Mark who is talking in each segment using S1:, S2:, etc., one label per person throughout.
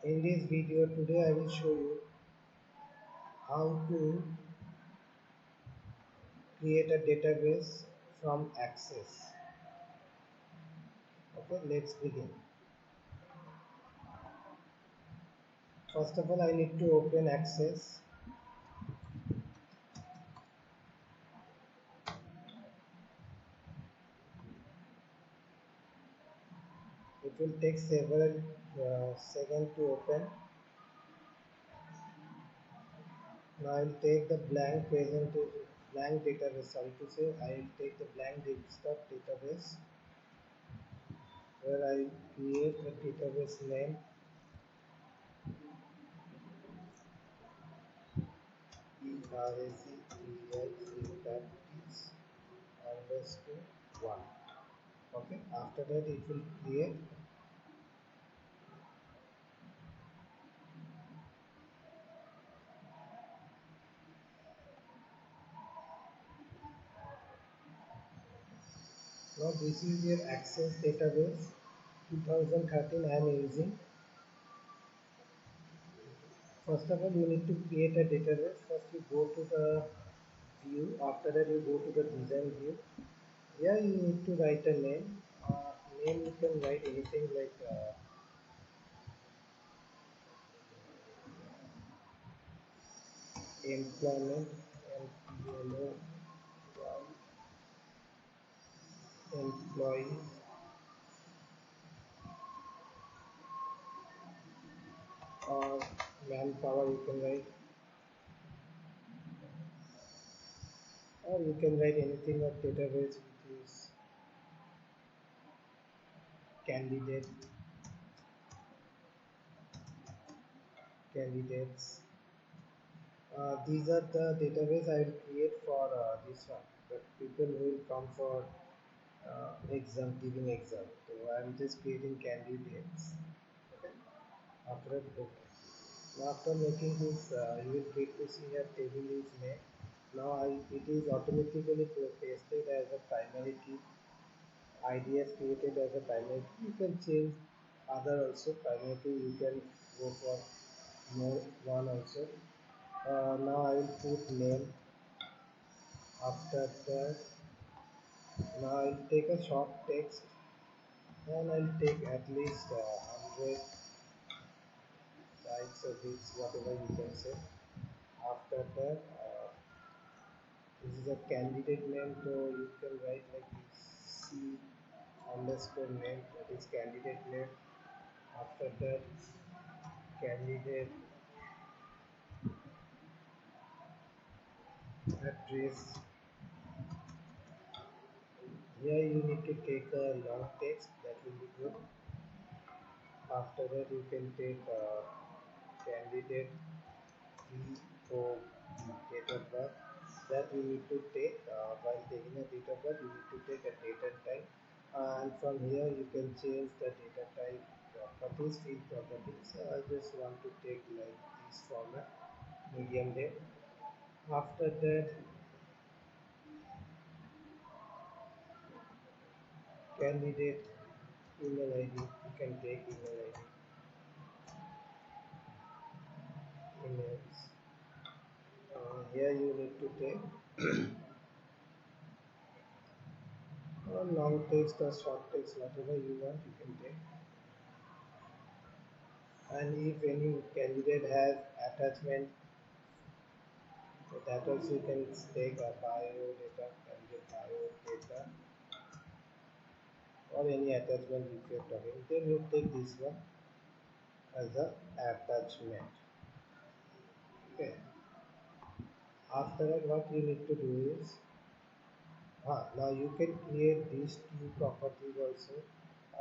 S1: In this video today I will show you how to create a database from Access. Okay, let's begin. First of all, I need to open Access. It will take several seconds to open. Now I will take the blank database. Sorry to say, I will take the blank desktop database where I create a database name ERACEICPACTIS underscore 1. Okay, after that it will create. Now this is your Access database 2013 I am using. First of all, you need to create a database. First you go to the view, after that you go to the design view. Here you need to write a name. Name you can write anything like employment, employee, employee, or manpower you can write, or you can write anything of database which is candidate, candidates. These are the database I will create for this one. The people who will come for exam, giving exam. So I am just creating candidates. Okay. After that, okay. Now after making this, you will get to see here table is name. Now it is automatically pasted as a primary key. ID is created as a primary key. You can change other also primary key. You can go for more one also. Now I will put name. After that, now I will take a short text and I will take at least 100 bytes of this, whatever you can say. After that, this is a candidate name, so you can write like C underscore name, that is candidate name. After that, candidate address. Here you need to take a long text, that will be good. After that, you can take candidate DO, date of birth. That you need to take while taking a date of birth, you need to take a date and time. And from here, you can change the data type properties, field properties. I just want to take like this format, medium date. After that, candidate email ID, you can take email ID, emails. Here you need to take long text or short text, whatever you want, you can take. And if any candidate has attachment, so that also you can take a bio data, candidate bio data, or any attachment if you are talking, then you take this one as a attachment. Okay. After that, what you need to do is, now you can create these two properties also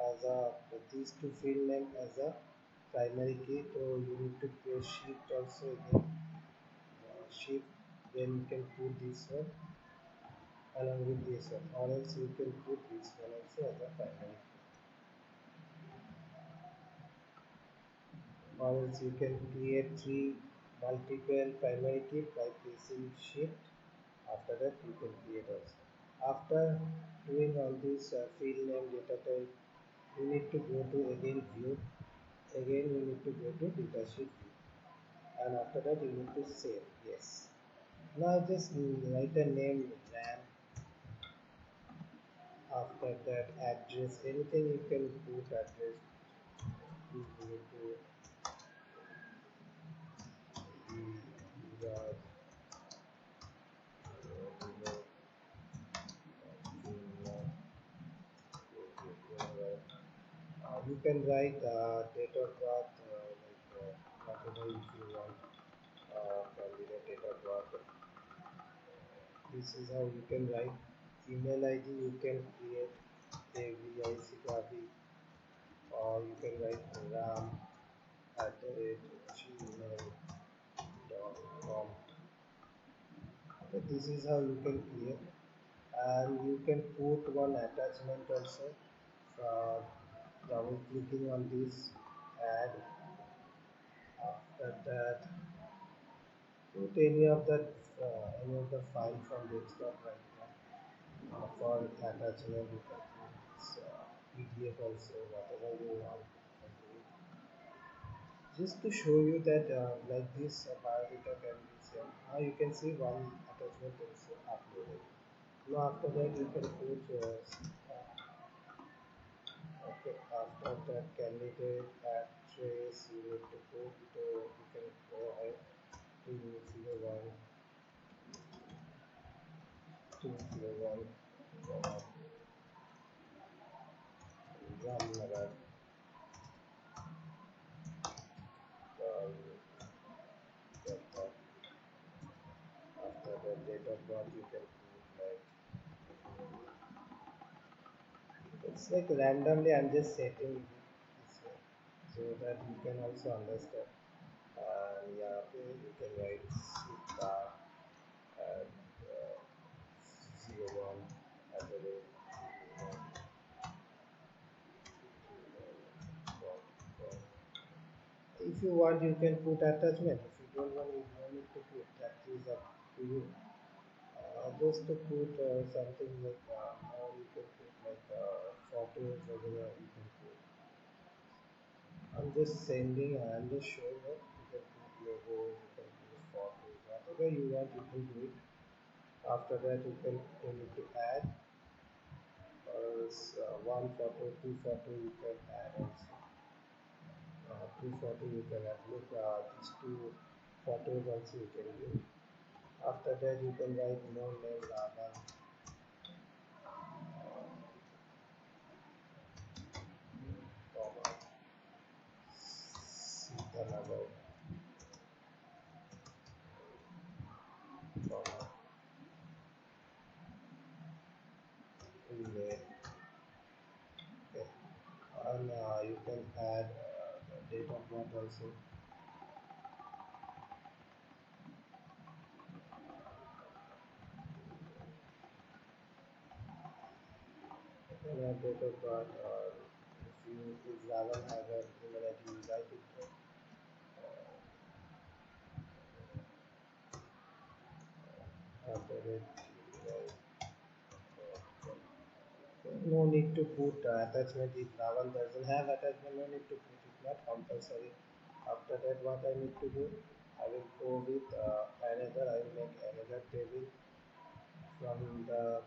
S1: as a these two field name as a primary key. So you need to create shift also again, shift. Then you can put this one along with this one, or else you can put this one also as a primary key, or else you can create three multiple primary key by pressing shift. After that you can create also. After doing all this field name, data type, you need to go to again view. Again, you need to go to datasheet view, and after that you need to save. Yes. Now just write a name RAM. After that, address, anything you can put address. You go to the you can write date of birth, whatever if you want, candidate date of birth. This is how you can write. Email ID you can create a VIC copy, or you can write ram at the rate gmail.com. This is how you can create, and you can put one attachment also. Double clicking on this, add. After that, put any of the file from desktop right now. For attachment, you can put PDF also, whatever you want. You can do it. Just to show you that like this biodata can be sent. Now you can see one attachment is uploaded. Now after that you can put okay, after that candidate address you need to put you can go ahead to 01 201 Ramnagar. um, after the date of birth you can put like it's like randomly I'm just setting this way so that you can also understand. Yeah, you can write Sita and 01 at the rate if you want you can put attachment. If you don't want you don't need to put, that is up to you. Just to put something like now you can put like photos whatever you can put. I'm just sending, I'm just showing it. You can put logos, you can put photos, whatever you want, you can do it. After that, you need to add one photo, two photo, you can add also. Two photo you can add. Look, these two photos also you can do. After that, you can write more name Raman, comma, Sitanagar, comma, email. Okay. And you can add the date of birth also. Date of birth, if Ravan has an email ID, you write it at the rate. No need to put attachment if Ravan doesn't have attachment, no need to put it, not compulsory. After that, what I need to do, I will go with I will make another table from the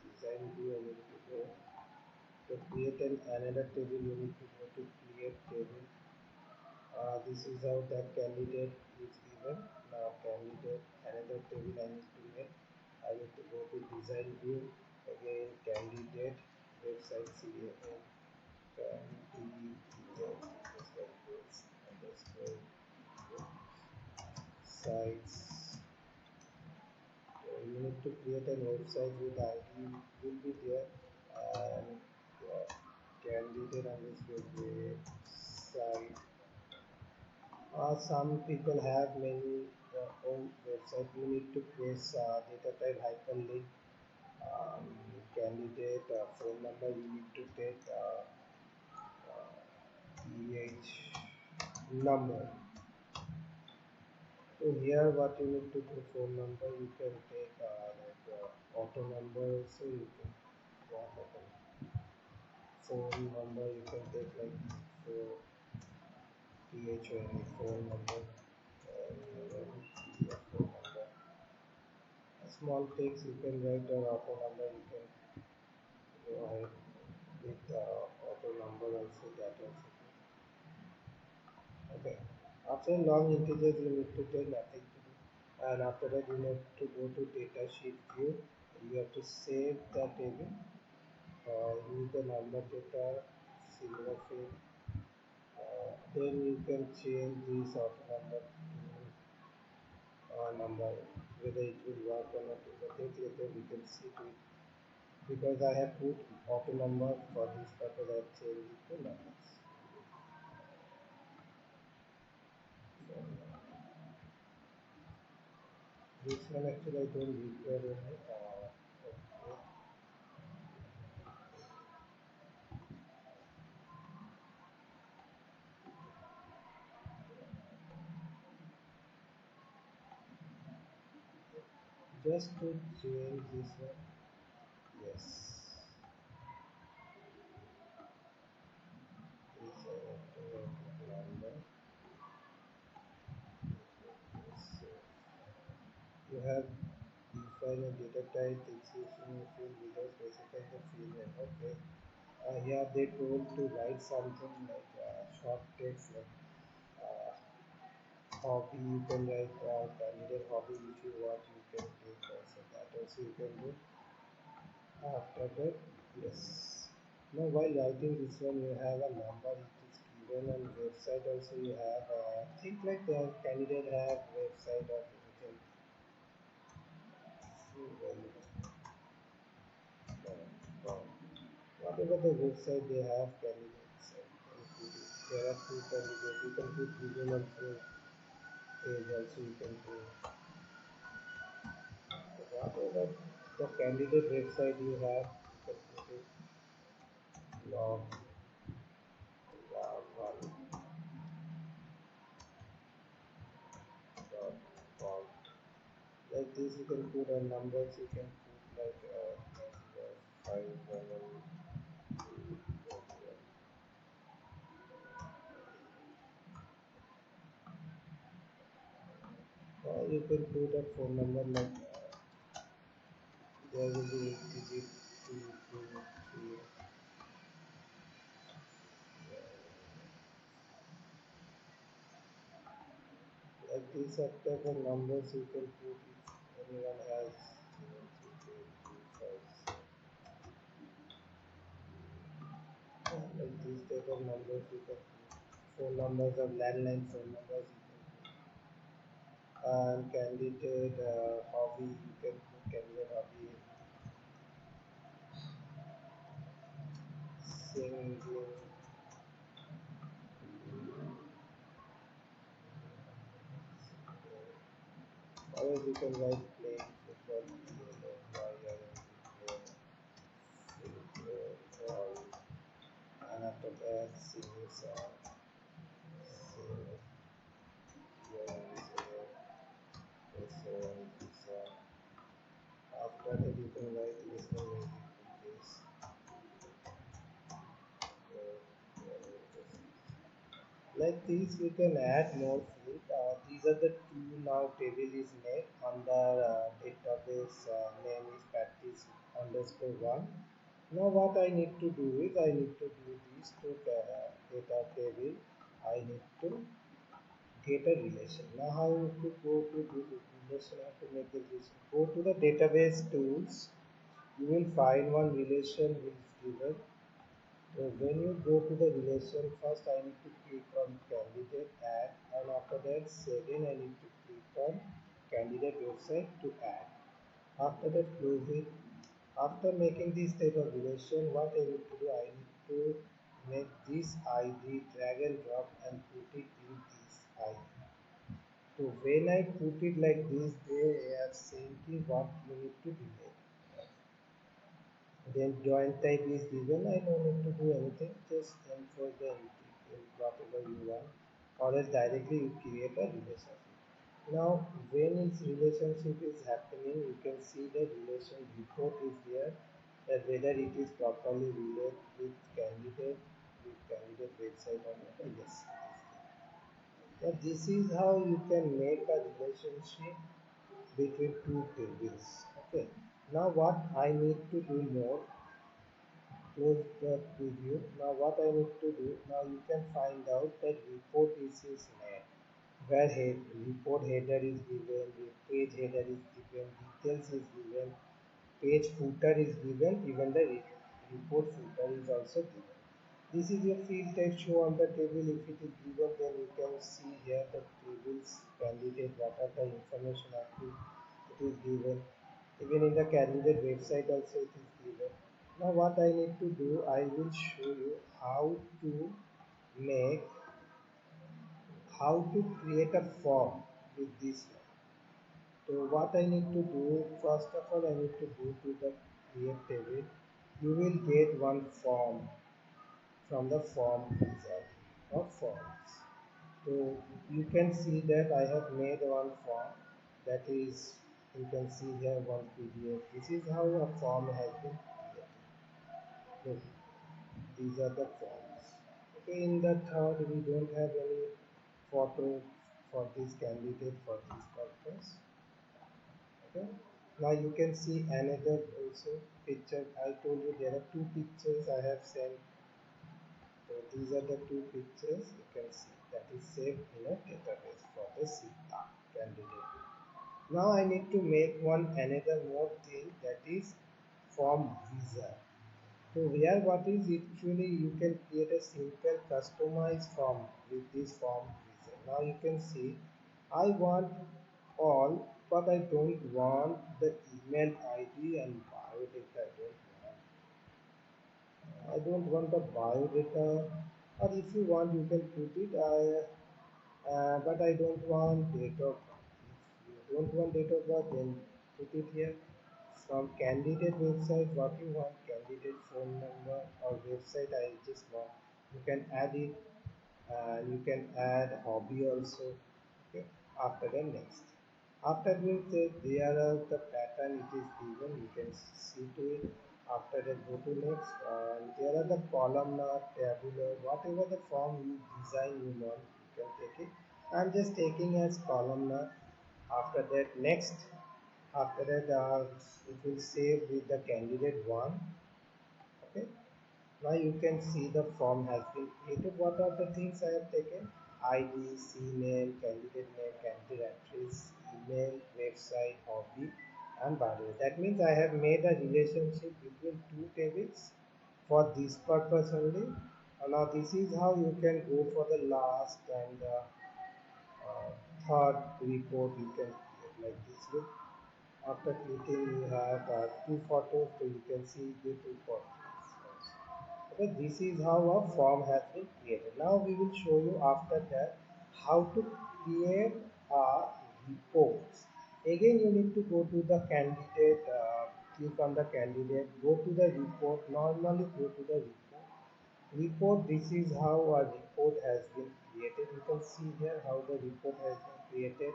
S1: design view. I need to go to create another table. You need to go to create table. This is how that candidate is given. Now candidate another table I need to make. I need to go to design view, again candidate website CAN candidate underscore sites. So you need to create a website with ID will be there, and candidate underscore website. Some people have many own website. You need to press data type hyperlink, um, candidate phone number. You need to take number. So here, what you need to do, phone number. You can take auto number. So you can phone number. You can take like so. mention any phone number. Let me see a phone number. A small text you can write or auto number you can go ahead with auto number also that also. Okay. After long integers you need to tell nothing to do. And after that you need to go to data sheet view. You have to save the table. Use the number data similar field. Then you can change this auto number to number whether it will work or not. But later we can see to it because I have put auto number for this purpose. I have changed it to numbers. This one actually I don't require any. Okay. Just to change this one. Yes. This number. So you have define a data type, execution field without specifying the field name. Okay. Here they told to write something like short text like uh, hobby. You can write candidate hobby if you want. You can take also that also you can do. After that, yes. Now while writing this one, you have a number. It is given on website also. You have think like the candidate have website or anything. So, whatever the website they have candidates. There are two candidates. You can put given on page also. You can do whatever the candidate website you have. You can put it log one dot com. Like this you can put a numbers you can put like 5 or you can put a phone number like there will be 8 digit 223 like these are type of numbers you can put if anyone has 0, 2, 3, 4, 5, 6. Like these type of numbers you can put phone numbers or landline phone numbers you can put and candidate hobby you can put candidate hobby singing or you can write playing football football and after that singing song singing song after that you can write listening music please like these we can add more field. These are the two now table is made under database name is practice underscore one. Now what I need to do is I need to do these two data table. I need to get a relation. Now how to go to do the relation? How to make the relation? Go to the database tools. You will find one relation which is given. So when you go to the relation, first I need to click on candidate add and after that second I need to click on candidate website to add. After that close it. After making this type of relation, what I need to do, I need to make this ID drag and drop and put it in this ID. So when I put it like this, they are saying what you need to delete. Then join type is given. I don't need to do anything. Just enforce the entity whatever you want, or else directly you create a relationship. Now, when this relationship is happening, you can see the relation report is there. That whether it is properly related with candidate website or not. Yes, Yeah, this is how you can make a relationship between two tables. Okay. Now what I need to do more, close the preview. Now what I need to do, now you can find out that report is name, where report header is given, the page header is given, details is given, page footer is given, even the report footer is also given. This is your field type show on the table. If it is given, then you can see here the tables candidate, what are the information active it is given. Even in the candidate website also it is given. Now what I need to do, I will show you how to make, how to create a form with this one. So what I need to do, first of all I need to go to the create table. You will get one form from the form wizard of forms. So you can see that I have made one form, that is, you can see here one PDF. This is how a form has been created. Look, these are the forms. Okay, in the third we don't have any photo for this candidate for this purpose. Okay, now you can see another also picture. I told you there are two pictures I have sent. So these are the two pictures you can see that is saved in a database for the Sita candidate. Now I need to make one another more thing, that is form visa. So here what is actually, you can create a simple customized form with this form visa. Now you can see I want all, but I don't want the email ID and biodata. I don't want the biodata, or if you want, you can put it. But I don't want date of birth. If you don't want date of birth, then put it here. From candidate website, what you want, candidate phone number or website, I just want. You can add it, and you can add hobby also. Okay, after the next. After doing that, there are the pattern it is given, you can see to it. After that, go to next. There are the columnar, tabular, whatever the form you design you want, you can take it. I'm just taking as columnar. After that, next. After that, it will save with the candidate one. Okay, now you can see the form has been created. What are the things I have taken? ID, CNAME, candidate name, candidate address, email, website, hobby, and bio. That means I have made a relationship between two tables for this purpose only. Now this is how you can go for the last and third report. You can create like this. Look, after clicking, you have two photos, so you can see the two photos. Okay, this is how a form has been created. Now we will show you after that how to create a report. Again, you need to go to the candidate, click on the candidate, go to the report. Normally, go to the report. Report. This is how a report has been created. You can see here how the report has been created.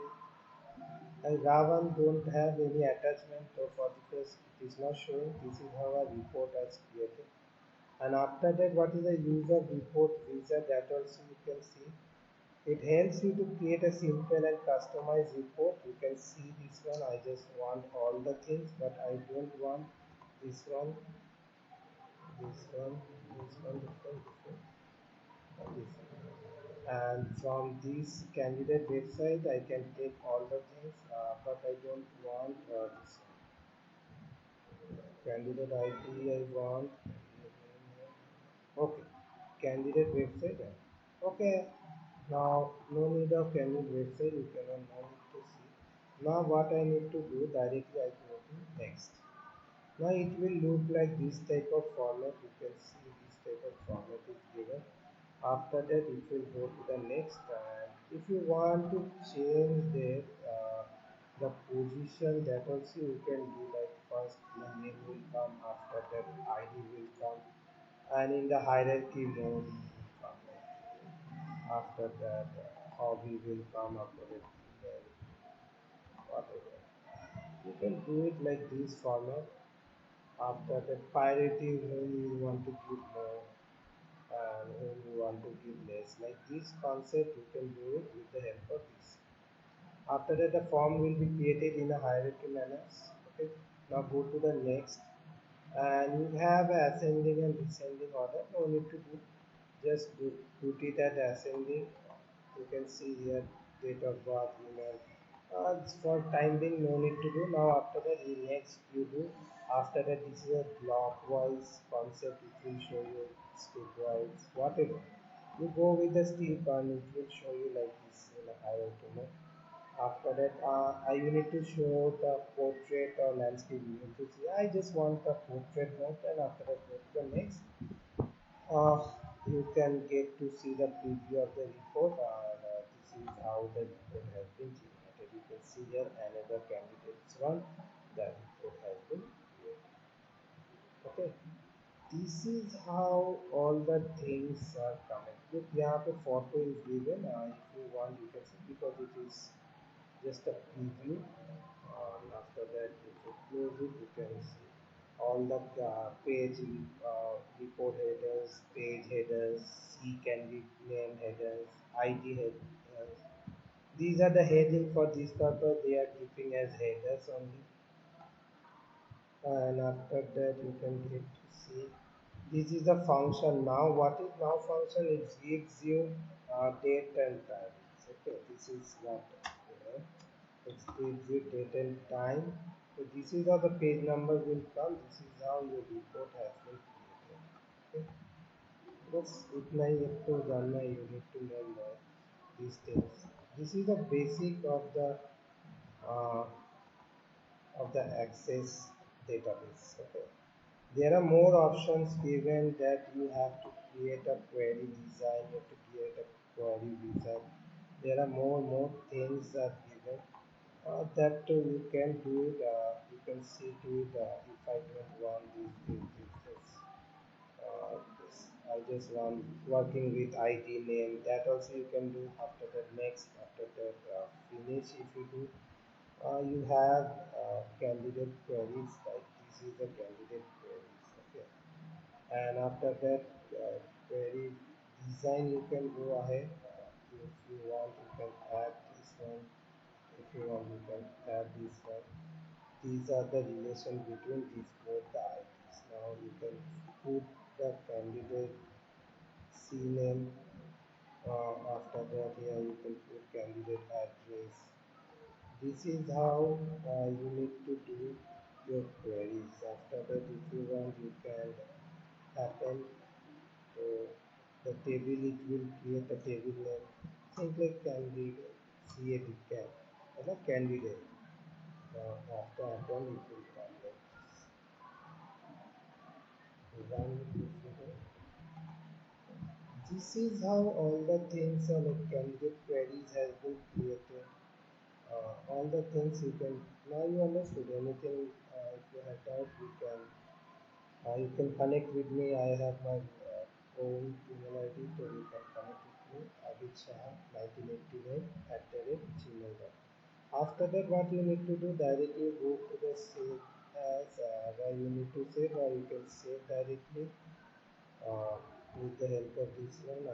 S1: And Ravan don't have any attachment, so for because it is not showing. This is how a report has created. And after that, what is the user report wizard, that also you can see. It helps you to create a simple and customized report. You can see this one. I just want all the things, but I don't want this one, this one, this one, this one, this one, and this one. And from this candidate website, I can take all the things, but I don't want this one. Candidate ID I want. Okay, candidate website. Okay, now no need of candidate website. You cannot no need to see. Now what I need to do, directly I go to next. Now it will look like this type of format. You can see this type of format is given. After that, it will go to the next. And if you want to change the position, that also you can do, like first the name will come, after that ID will come, and in the hierarchy mode will come. After that, hobby will come, after that email, whatever. You can do it like this format. After that, priority whom you want to give more, and whom you want to give less. Like this concept, you can do it with the help of this. After that, the form will be created in a hierarchy manner. Okay. Now go to the next, and you have ascending and descending order. No need to do. Just put it at ascending. You can see here date of birth, email. For time being, no need to do. Now after that, the next you do. After that, this is a blockwise concept. It will show you stepwise, whatever. You go with the step and it will show you like this in a hierarchy. No? After that, you need to show the portrait or landscape. You need to see. I just want the portrait mode, and after that, go to the next. Uh, you can get to see the preview of the report, and this is how the report has been generated. You can see here another candidates one. The report has been created. Okay, this is how all the things are coming. Look, यहाँ पे photo is given. If you want, you can see because it is just a preview. After that, if you close it, you can see all the page report headers, page headers, C can be name headers, ID headers. These are the heading for this purpose. They are keeping as headers only, and after that you can get to see this is a function. Now what is now function? It gives you date and time. Okay, this is what it gives you date and time. So this is how the page number will come. This is how your report has been created. Okay, बस इतना ही आपको जानना है. You need to learn these things. This is the basic uh, of the Access database. Okay. There are more options given that you have to create a query design, you have to create a query design. There are more things are given that you can do it. You can see to it if I don't want this. I just want working with ID name. That also you can do. After that, next. After that, finish. If you do, you have candidate queries. Like this is the candidate queries. Okay, and after that query design, you can go ahead. If you want, you can add this one. If you want, you can add this one. These are the relation between these both the IDs. Now you can put the candidate CNAME. After that, here you can put candidate address. This is how you need to do your queries. After that, if you want, you can happen. So the table, it will create a table name. Simply candidate CAD can. Candidate. After add-on, it will come like this. Run it. This is how all the things like candidate queries has been created. All the things you can now you understood anything. If you have doubt, you can connect with me. I have my own email ID, so you can connect with me. Abid Shah 1989 @gmail.com. After that, what you need to do directly go to the save as where you need to save, or you can save directly uh, with the help of this one.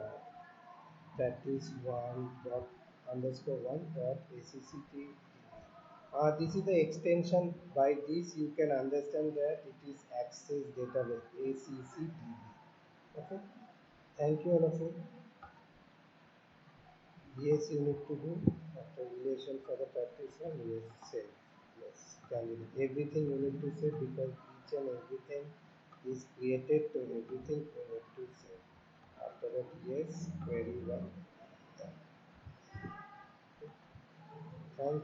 S1: That is one dot underscore one dot acct. This is the extension. By this, you can understand that it is Access Database ACCDB. Okay. Thank you, all of you. Yes, you need to do after relation for the practice one. Yes, save. Yes, candidate. Everything you need to save because each and everything is created, to everything you need to save. After that, yes, query one. Thank